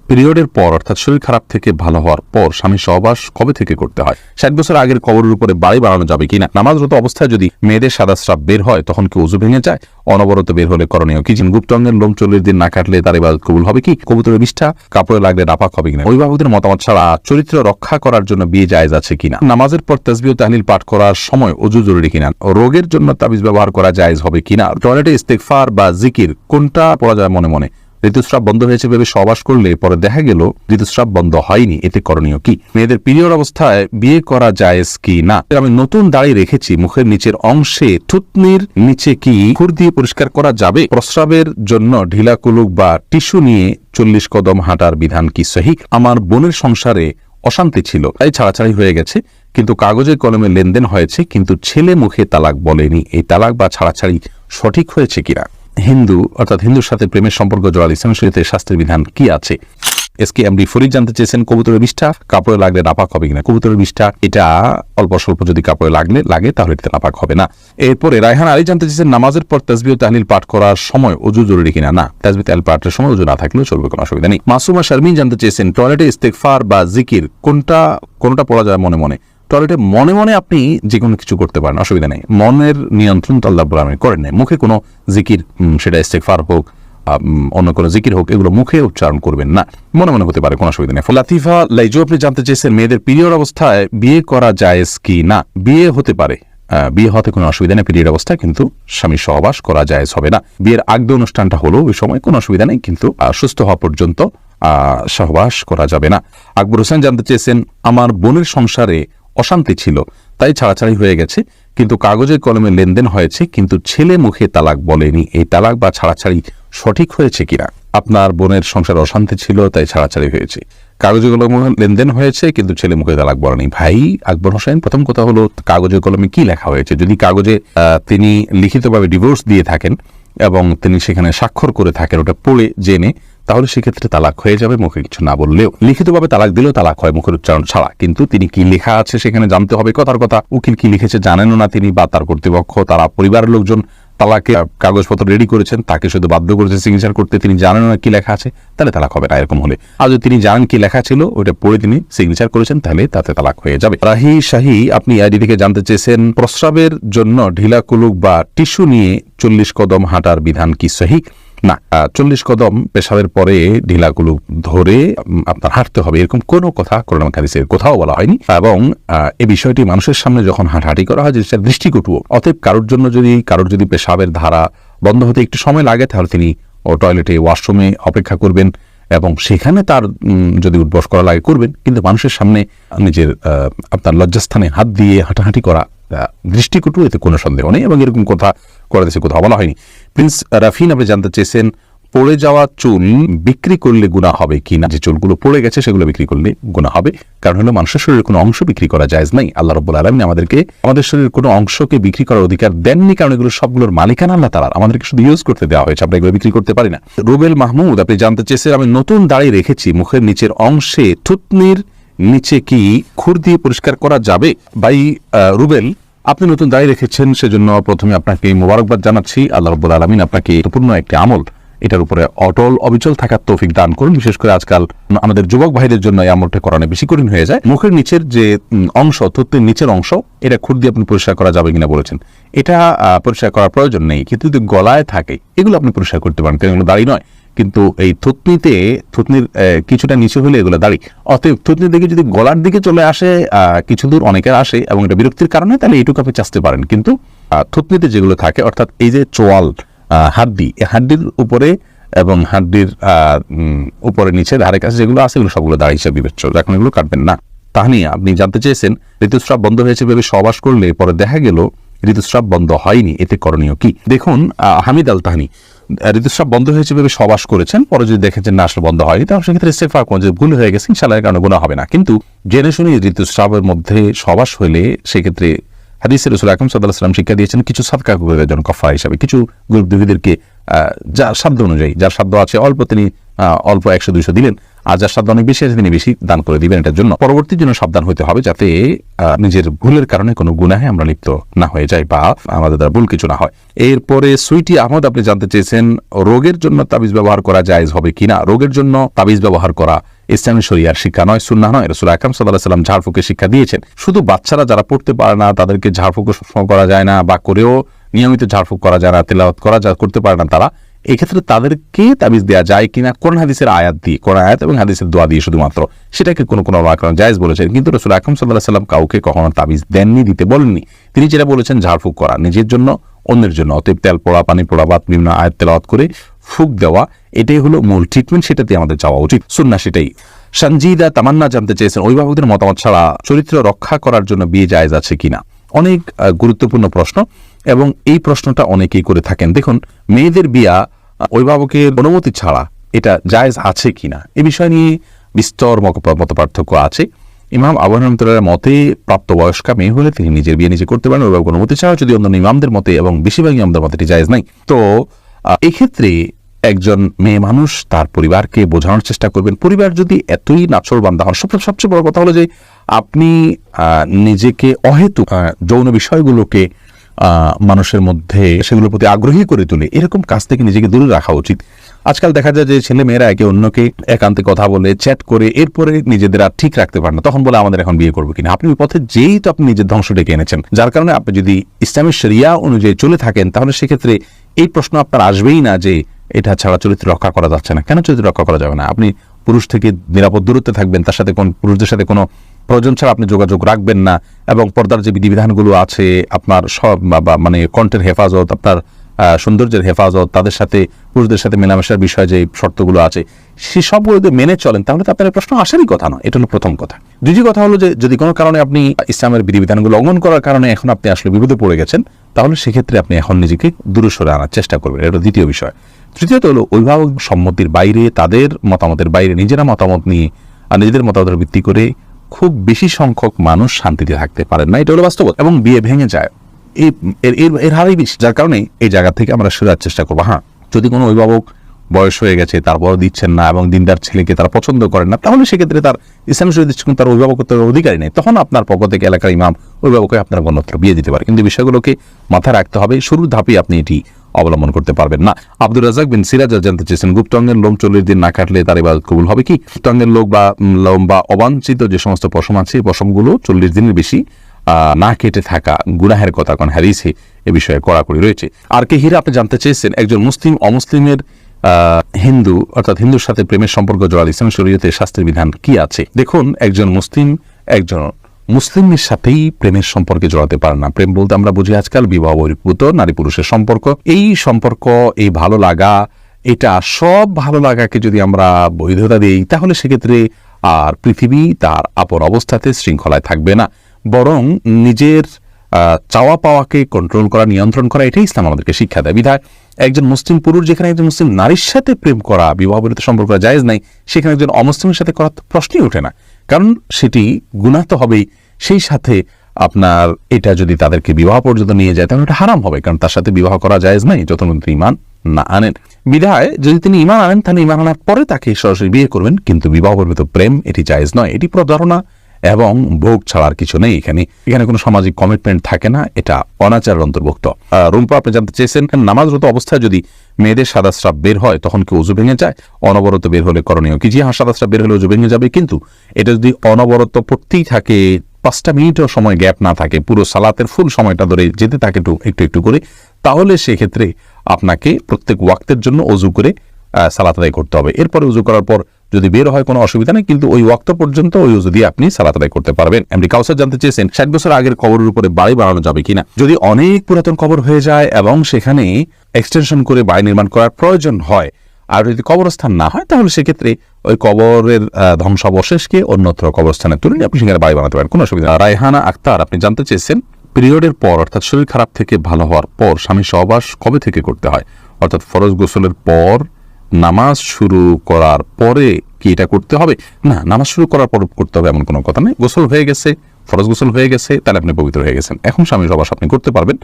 পিরিয়ডের পর অর্থাৎ শরীর খারাপ থেকে ভালো হওয়ার পর স্বামী সহবাস কবে থেকে করতে হয়? 60 বছর আগের কবরের উপরে বাড়ি বানানো যাবে কিনা? নামাজরত অবস্থায় যদি মেয়েদের সাদা স্রাব বের হয় তখন কি ওযু ভেঙে যায়? অনবরত বের হলে করণীয় কি? গুপ্ত অঙ্গের লোম 40 দিন না কাটলে তার ইবাদত কবুল হবে কি? কবুতরের বিষ্ঠা কাপড়ে লাগলে নাপাক হবে কিনা? অভিভাবকদের মতামত ছাড়া চরিত্র রক্ষা করার জন্য বিয়ে জায়েজ আছে কিনা? নামাজের পর তাসবিহ ও তাহলিল পাঠ করার সময় ওযু জরুরি কিনা? রোগের জন্য তাবিজ ব্যবহার করা জায়েজ হবে কিনা? টয়লেটে ইস্তেগফার বা জিকির কোনটা পড়া যায় মনে মনে? ঋতুস্রাব বন্ধ হয়েছে ভেবে সহবাস করলে পরে দেখা গেল ঋতুস্রাব বন্ধ হয়নি, এতে করণীয় কি? মেয়েদের পিরিয়ড অবস্থায় বিয়ে করা জায়েজ কি না? আমি নতুন দাড়ি রেখেছি, মুখের নিচের অংশে থুতনির নিচে কি খুর দিয়ে পরিষ্কার করা যাবে? প্রস্রাবের জন্য ঢিলা কুলুক বা টিস্যু নিয়ে 40 কদম হাঁটার বিধান কি সহিহ? আমার বোনের সংসারে অশান্তি ছিল, তাই ছাড়াছাড়ি হয়ে গেছে, কিন্তু কাগজে কলমে লেনদেন হয়েছে, কিন্তু ছেলে মুখে তালাক বলেনি। এই তালাক বা ছাড়াছাড়ি সঠিক হয়েছে কিনা? হিন্দু অর্থাৎ হিন্দুর সাথে প্রেমের সম্পর্ক জড়ালে ইসলাম শরীয়তে শাস্ত্রের বিধান কি আছে? SKMD ফরিদ জানতে চেয়েছেন কবুতরের বিষ্ঠা কাপড়ে লাগলে নাপাক হবে কিনা? কবুতরের বিষ্ঠা এটা অল্প স্বল্প যদি কাপড়ে লাগে তাহলে এটা নাপাক হবে না। এরপরে রায়হান আলী জানতে চেয়েছেন নামাজের পর তাসবিহ ও তাহলিল পাঠ করার সময় ওযু জরুরি কিনা? না, তাসবিহ তাহলিল পাঠের সময় ওযু না থাকলেও চলবে, কোনো অসুবিধা নেই। মাসুমা শারমিন জানতে চেয়েছেন টয়লেটে ইস্তেগফার বা জিকির কোনটা পড়া যায় মনে মনে? টয়লেটে মনে মনে আপনি যে কোনো কিছু করতে পারেন, অসুবিধা নেই। মনের নিয়ন্ত্রণ তো আল্লাহ রাব্বুল আলামিন করেন নাই। মুখে কোনো জিকির, সেটা ইস্তেগফার হোক অন্য কোনো জিকির হোক, এগুলো মুখে উচ্চারণ করবেন না, মনে মনে হতে পারে, কোনো অসুবিধা নেই। লাতিফা লাইজু আপনি জানতে চেয়েছেন মেয়েদের পিরিয়ড অবস্থায় বিয়ে করা জায়েজ কি না? বিয়ে হতে পারে, বিয়ে হতে কোনো অসুবিধা নেই পিরিয়ড অবস্থায়, কিন্তু স্বামী সহবাস করা জায়েজ হবে না। বিয়ের আগে অনুষ্ঠানটা হলো ওই সময় কোনো অসুবিধা নেই, কিন্তু সুস্থ হওয়া পর্যন্ত সহবাস করা যাবে না। আকবর হোসেন জানতে চেয়েছেন আমার বোনের সংসারে অশান্তি ছিল, তাই ছাড়াছাড়ি হয়ে গেছে, কিন্তু কাগজে কলমে লেনদেন হয়েছে, কিন্তু ছেলে মুখে তালাক বলেনি। এই তালাক বা ছাড়াছাড়ি সঠিক হয়েছে কিনা? আপনার বোনের সংসারে অশান্তি ছিল তাই ছাড়াছাড়ি হয়েছে, কাগজে কলমে লেনদেন হয়েছে, কিন্তু ছেলে মুখে তালাক বলেনি। ভাই আকবর হোসেন, প্রথম কথা হলো কাগজে কলমে কি লেখা হয়েছে? যদি কাগজে তিনি লিখিতভাবে ডিভোর্স দিয়ে থাকেন এবং তিনি সেখানে স্বাক্ষর করে থাকেন, ওটা পড়ে জেনে, তাহলে সেক্ষেত্রে তালাক হয়ে যাবে মুখে কিছু না বললেও। লিখিতভাবে তালাক দিলেও তালাক হয় মুখের উচ্চারণ ছাড়া, কিন্তু তিনি কি লেখা আছে সেখানে জানতে হবে। কথার কথা, উকিল কি লিখেছে জানেনও না তিনি, বা তার কর্তৃপক্ষ, তারা পরিবারের লোকজন তালাকে কাগজপত্র রেডি করেছেন, তাকে শুধু বাধ্য করেছে সিগনেচার করতে, তিনি জানেন না কি লেখা আছে, তাহলে তালাক হবে না। এরকম হলে, আর যদি তিনি জানেন কি লেখা ছিল, ওটা পড়ে তিনি সিগনেচার করেছেন, তাহলে তাতে তালাক হয়ে যাবে। রাহি শাহী আপনি আইডি থেকে জানতে চেয়েছেন প্রস্রাবের জন্য ঢিলা কুলুক বা টিস্যু নিয়ে 40 কদম হাঁটার বিধান কি সহিহ? না, 40 কদম পেশাবের পরে ঢিলাগুলো ধরে আপনার হাঁটতে হবে, এরকম কোনো কথা কোরআন হাদিসের কোথাও বলা হয়নি। এবং এই বিষয়টি মানুষের সামনে যখন হাঁটাহাঁটি করা হয়, যেটা দৃষ্টিকটুও। অতএব কারোর যদি পেশাবের ধারা বন্ধ হতে একটু সময় লাগে, তাহলে তিনি টয়লেটে ওয়াশরুমে অপেক্ষা করবেন এবং সেখানে তার যদি উঠবস করা লাগে করবেন, কিন্তু মানুষের সামনে নিজের আপনার লজ্জাস্থানে হাত দিয়ে হাঁটাহাঁটি করা দৃষ্টিকটু, এতে কোনো সন্দেহ নেই, এবং এরকম কথা করে দেশে কোথাও বলা হয়নি। প্রিন্স রাফিন আপনি জানতে চেয়েছেন পড়ে যাওয়া চুল বিক্রি করলে গুনাহ হবে কিনা? যে চুলগুলো পড়ে গেছে সেগুলো বিক্রি করলে গুনাহ হবে, কারণ হলো মানুষের শরীরের কোনো অংশ বিক্রি করা জায়েজ নাই। আল্লাহ রাব্বুল আলামিন আমাদেরকে আমাদের শরীরের কোনো অংশকে বিক্রি করার অধিকার দেননি, কারণ এগুলো সবগুলোর মালিকানা আল্লাহ তাআলা, আমাদেরকে শুধু ইউজ করতে দেওয়া হয়েছে, আমরা এগুলো বিক্রি করতে পারি না। রুবেল মাহমুদ আপনি জানতে চেয়েছেন আমি নতুন দাড়ি রেখেছি, মুখের নিচের অংশে থুতনির নিচে কি খুর দিয়ে পরিষ্কার করা যাবে? ভাই রুবেল, আপনি নতুন দাড়ি রেখেছেন, সেজন্য প্রথমে আপনাকে মোবারকবাদ জানাচ্ছি। আল্লাহ রাব্বুল আলামিন আপনাকে পূর্ণ একটি আমল, এটার উপরে অটল অবিচল থাকার তৌফিক দান করুন। বিশেষ করে আজকাল আমাদের যুবক ভাইদের জন্য এই আমলটা করানো বেশি কঠিন হয়ে যায়। মুখের নিচের যে অংশ, থুতনির নিচের অংশ, এটা খুর দিয়ে আপনি পরিষ্কার করা যাবে কিনা বলেছেন। এটা পরিষ্কার করার প্রয়োজন নেই, কিন্তু যদি গলায় থাকে এগুলো আপনি পরিষ্কার করতে পারেন, কারণ এগুলো দাড়ি নয়। কিন্তু এই থুতনির কিছুটা নিচে হলে এগুলো দাড়ি। অতএব থুতনির দিকে যদি গলার দিকে চলে আসে, কিছু দূর অনেকের আসে এবং এটা বিরক্তির কারণে, তাহলে এইটুকু আপনি চাচতে পারেন। কিন্তু থুতনিতে যেগুলো থাকে, অর্থাৎ এই যে চোয়াল হাড্ডি, হাড্ডির উপরে এবং হাড্ডির উপরে নিচে ধারে কাছে যেগুলো আছে, এগুলো সবগুলো দাড়ি হিসেবে বিবেচ্য, এখন এগুলো কাটবেন না। তাহনিয়া আপনি জানতে চেয়েছেন ঋতুস্রাব বন্ধ হয়েছে ভেবে সহবাস করলে পরে দেখা গেল ঋতুস্রাব বন্ধ হয়নি, এতে করণীয় কি? দেখুন, হামিদ আল তাহানি ঋতুস্রাব বন্ধ হয়েছে ভেবে সহবাস করেছেন, পরে যদি দেখেছেন না আসলে বন্ধ হয়নি, তাহলে সেক্ষেত্রে ইস্তেগফার করুন যে ভুল হয়ে গেছে, ইনশাআল্লাহ এর কারণে গুনাহ হবে না। কিন্তু জেনে শুনে ঋতুস্রাবের মধ্যে সহবাস হলে সেক্ষেত্রে হাদিসে রাসূল আকরাম সাল্লাল্লাহু আলাইহি ওয়াসাল্লাম শিক্ষা দিয়েছেন কিছু সাদকা করে দেওয়ার জন্য, কাফারা হিসাবে। কিছু গরিব দুঃখীদেরকে যার সাধ্য অনুযায়ী, যার সাধ্য আছে অল্প, তিনি অল্প 100-200 দিলেন, আর যার সাধ্য অনেক বেশি আছে তিনি বেশি দান করে দিবেন। এটার জন্য পরবর্তীর জন্য সাবধান হতে হবে, যাতে নিজের ভুলের কারণে কোনো গুনাহে আমরা লিপ্ত না হয়ে যাই বা আমাদের দ্বারা ভুল কিছু না হয়। এরপরে সুইটি আহমদ আপনি জানতে চেয়েছেন রোগের জন্য তাবিজ ব্যবহার করা জায়েজ হবে কিনা। রোগের জন্য তাবিজ ব্যবহার করা ইসলামী শরিয়ার শিক্ষা নয়, সুন্নাহ নয়। রাসূল আকরাম সাল্লাল্লাহু আলাইহি ওয়াসাল্লাম ঝাড়ফুঁকের শিক্ষা দিয়েছেন। শুধু বাচ্চারা যারা পড়তে পারে না তাদেরকে ঝাড়ফুঁক করা যায় না, বা করেও নিয়মিত ঝাড়ফুঁক করা যায় না, তেলাওয়াত করা করতে পারে না, তারা এক্ষেত্রে তাদেরকে তাবিজ দেওয়া যায় কিনা কোরআন হাদিসের আয়াত দিয়ে, কোরআন আয়াত এবং হাদিসের দোয়া দিয়ে শুধুমাত্র, সেটাকে কোনো ওলামা জায়েজ বলেছেন। কিন্তু রাসূল আকরাম সাল্লাল্লাহু আলাইহি ওয়াসাল্লাম কাউকে কখনো তাবিজ দেননি, দিতে বলেননি। তিনি যেটা বলেছেন ঝাড়ফুঁক করা নিজের জন্য, অন্যের জন্য। অতএব তেল পড়া, পানি পড়া বা বিভিন্ন আয়াত তেলাওয়াত করে ফুঁক দেওয়া, এটাই হলো মূল ট্রিটমেন্ট, সেটাতে আমাদের যাওয়া উচিত, সুন্নাহ সেটাই। সঞ্জিদা তামান্না জানতে চেয়েছেন অভিভাবকদের মতামত ছাড়া চরিত্র রক্ষা করার জন্য বিয়ে জায়েজ আছে কিনা। অনেক গুরুত্বপূর্ণ প্রশ্ন, এবং এই প্রশ্নটা অনেকেই করে থাকেন। দেখুন, মেয়েদের বিয়া অভিভাবকের অনুমতি ছাড়া এটা জায়েজ আছে কিনা এ বিষয় নিয়ে বিস্তর মত পার্থক্য আছে। ইমাম আবু হানিফা রাহমাতুল্লাহর মতে প্রাপ্তবয়স্কা মেয়ে হলে তিনি নিজের বিয়ে নিজে করতে পারেন অভিভাবকের অনুমতি ছাড়া, যদি অন্যান্য ইমামদের মতে এবং বেশিরভাগ ইমামদের মতে এটি জায়েজ নাই। তো এক্ষেত্রে একজন মেয়ে মানুষ তার পরিবারকে বোঝানোর চেষ্টা করবেন। পরিবার যদি এতই নাছোড়বান্দা হন, সবচেয়ে বড় কথা হলো যে আপনি নিজেকে অহেতুক যৌন বিষয়গুলোকে মানুষের মধ্যে সেগুলোর প্রতি আগ্রহী করে তুলে, এরকম কাজ থেকে নিজেকে দূরে রাখা উচিত। আজকাল দেখা যায় যে ছেলে মেয়েরা একে অন্যকে একান্তে কথা বলে, চ্যাট করে, এরপরে নিজেদের আর ঠিক রাখতে পারেন না, তখন বলে আমাদের এখন বিয়ে করবো কিনা। আপনি ওই পথে যেই তো আপনি নিজের ধ্বংস ডেকে এনেছেন। যার কারণে আপনি যদি ইসলামের শরিয়া অনুযায়ী চলে থাকেন, তাহলে সেক্ষেত্রে এই প্রশ্ন আপনার আসবেই না যে এটা ছাড়া চরিত্র রক্ষা করা যাচ্ছে না। কেন চরিত্র রক্ষা করা যাবে না? আপনি পুরুষ থেকে নিরাপদ দূরত্বে থাকবেন, তার সাথে কোন পুরুষদের সাথে কোনো প্রয়োজন ছাড়া আপনি যোগাযোগ রাখবেন না, এবং পর্দার যে বিধিবিধানগুলো আছে, আপনার সব মানে কণ্ঠের হেফাজত, আপনার সৌন্দর্যের হেফাজত, তাদের সাথে পুরুষদের সাথে মেলামেশার বিষয়ে যে শর্তগুলো আছে, সে সবগুলো যদি মেনে চলেন, তাহলে তো আপনার প্রশ্ন আসারই কথা না। এটা হলো প্রথম কথা। দ্বিতীয় কথা হলো যে যদি কোনো কারণে আপনি ইসলামের বিধিবিধানগুলো লঙ্ঘন করার কারণে এখন আপনি আসলে বিপদে পড়ে গেছেন, তাহলে সেক্ষেত্রে আপনি এখন নিজেকে দূরে সরে আনার চেষ্টা করবেন। এটা দ্বিতীয় বিষয়। তৃতীয়ত হলো অভিভাবক সম্মতির বাইরে, তাদের মতামতের বাইরে নিজেরা মতামত নিয়ে আর নিজেদের মতামতের ভিত্তি করে খুব বেশি সংখ্যক মানুষ শান্তিতে থাকতে পারেন না। এটা হলো বাস্তবতা, এবং বিয়ে ভেঙে যায় এর হারই বেশি। যার কারণে এই জায়গা থেকে আমরা সরার চেষ্টা করবো। হ্যাঁ, যদি কোনো অভিভাবক বয়স হয়ে গেছে, তারপর দিচ্ছেন না, এবং দিনদার ছেলেকে তারা পছন্দ করেন না, তাহলে সেক্ষেত্রে তার ইসলাম শরীয়ত তার অভিভাবকত্বের অধিকারী নেই। তখন আপনার পক্ষ থেকে এলাকার ইমাম অভিভাবককে আপনার গণ্যত্র বিয়ে দিতে পারে। কিন্তু বিষয়গুলোকে মাথায় রাখতে হবে, শুরুর ধাপে আপনি এটি অবলম্বন করতে পারবেন না। আব্দুর রাজাক বিন সিরাজ জানতে চেয়েছেন গুপ্তাঙ্গের লোম 40 দিন না কাটলে তার ইবাদত কবুল হবে কি। গুপ্তাঙ্গের লোম বা অবাঞ্ছিত যে সমস্ত পশম আছে, এই পশমগুলো 40 দিনের বেশি না কেটে থাকা গুনাহের কথা কোন হাদিসে এ বিষয়ে কড়াকড়ি রয়েছে। আর কে হিরা আপনি জানতে চেয়েছেন একজন মুসলিম অমুসলিমের হিন্দু অর্থাৎ হিন্দুর সাথে প্রেমের সম্পর্ক জড়ালে ইসলাম শরীয়তে শাস্ত্রের বিধান কি আছে। দেখুন, একজন মুসলিমের সাথেই প্রেমের সম্পর্কে জড়াতে পারে না। প্রেম বলতে আমরা বুঝি আজকাল বিবাহ বহির্ভূত নারী পুরুষের সম্পর্ক। এই সম্পর্ক, এই ভালো লাগা, এটা সব ভালো লাগাকে যদি আমরা বৈধতা দিই, তাহলে সেক্ষেত্রে আর পৃথিবী তার আপন অবস্থাতে শৃঙ্খলায় থাকবে না, বরং নিজের চাওয়া পাওয়াকে কন্ট্রোল করা, নিয়ন্ত্রণ করা, এটাই ইসলাম আমাদেরকে শিক্ষা দেয়। বিধায় একজন মুসলিম পুরুষ যেখানে একজন মুসলিম নারীর সাথে প্রেম করা, বিবাহ বহির্ভূত সম্পর্ক করা জায়েজ নাই, সেখানে একজন অমুসলিমের সাথে করার প্রশ্নই ওঠে না, কারণ সেটি গুনাহ তো হবেই। সেই সাথে আপনার এটা যদি তাদেরকে বিবাহ পর্যন্ত নিয়ে যায়, তাহলে এটা হারাম হবে, কারণ তার সাথে বিবাহ করা জায়েজ নাই যতক্ষণ তিনি ঈমান না আনেন। বিধায় যদি তিনি ঈমান আনেন, তাহলে ঈমান আনার পরে তাকে সরাসরি বিয়ে করবেন, কিন্তু বিবাহ বহির্ভূত প্রেম এটি জায়েজ নয়। এটি প্রতারণা এবং ভোগ ছাড়ার কিছু নেই। এখানে কোনো সামাজিক কমিটমেন্ট থাকে না, এটা অনাচারের অন্তর্ভুক্ত। রুম্পা আপনি জানতে চেয়েছেন নামাজরত অবস্থায় যদি মেয়েদের সাদা স্রাব বের হয়, তখন কি ওযু ভেঙে যায়? অনবরত বের হলে করণীয় কি? জি হ্যাঁ, সাদা স্রাব বের হলে ওযু ভেঙে যাবে, কিন্তু এটা যদি অনবরত পড়তেই থাকে, 5টা মিনিটও সময় গ্যাপ না থাকে, পুরো সালাতের ফুল সময়টা ধরে যেতে থাকে একটু করে, তাহলে সেক্ষেত্রে আপনাকে প্রত্যেক ওয়াক্তের জন্য ওযু করে সালাত আদায় করতে হবে। এরপরে ওযু করার পর যদি বের হয় কোনো অসুবিধা নেই, কিন্তু ওই ওয়াক্ত পর্যন্ত ওই ওযু দিয়ে আপনি সালাত আদায় করতে পারবেন। এমডি কাউসার জানতে চেয়েছেন 60 বছর আগের কবরের উপরে বাড়ি বানানো যাবে কিনা। যদি অনেক পুরাতন কবর হয়ে যায় এবং সেখানে এক্সটেনশন করে বাড়ি নির্মাণ করার প্রয়োজন হয়, আর যদি কবরস্থান না হয়, তাহলে সেক্ষেত্রে ওই কবরের ধ্বংসাবশেষকে অন্যত্র কবরস্থানে তুলে আপনি সেখানে বাড়ি বানাতে পারেন, কোনো অসুবিধা। রায়হানা আক্তার আপনি জানতে চেয়েছেন পিরিয়ডের পর অর্থাৎ শরীর খারাপ থেকে ভালো হওয়ার পর স্বামী সহবাস কবে থেকে করতে হয়, অর্থাৎ ফরজ গোসলের পর নামাজ শুরু করার পরে কি এটা করতে হবে? না, নামাজ শুরু করার পর করতে হবে এমন কোনো কথা নেই। গোসল হয়ে গেছে, ফরজ গোসল হয়ে গেছে, তাহলে আপনি পবিত্র হয়ে গেছেন, এখন স্বামী সহবাস আপনি করতে পারবেন।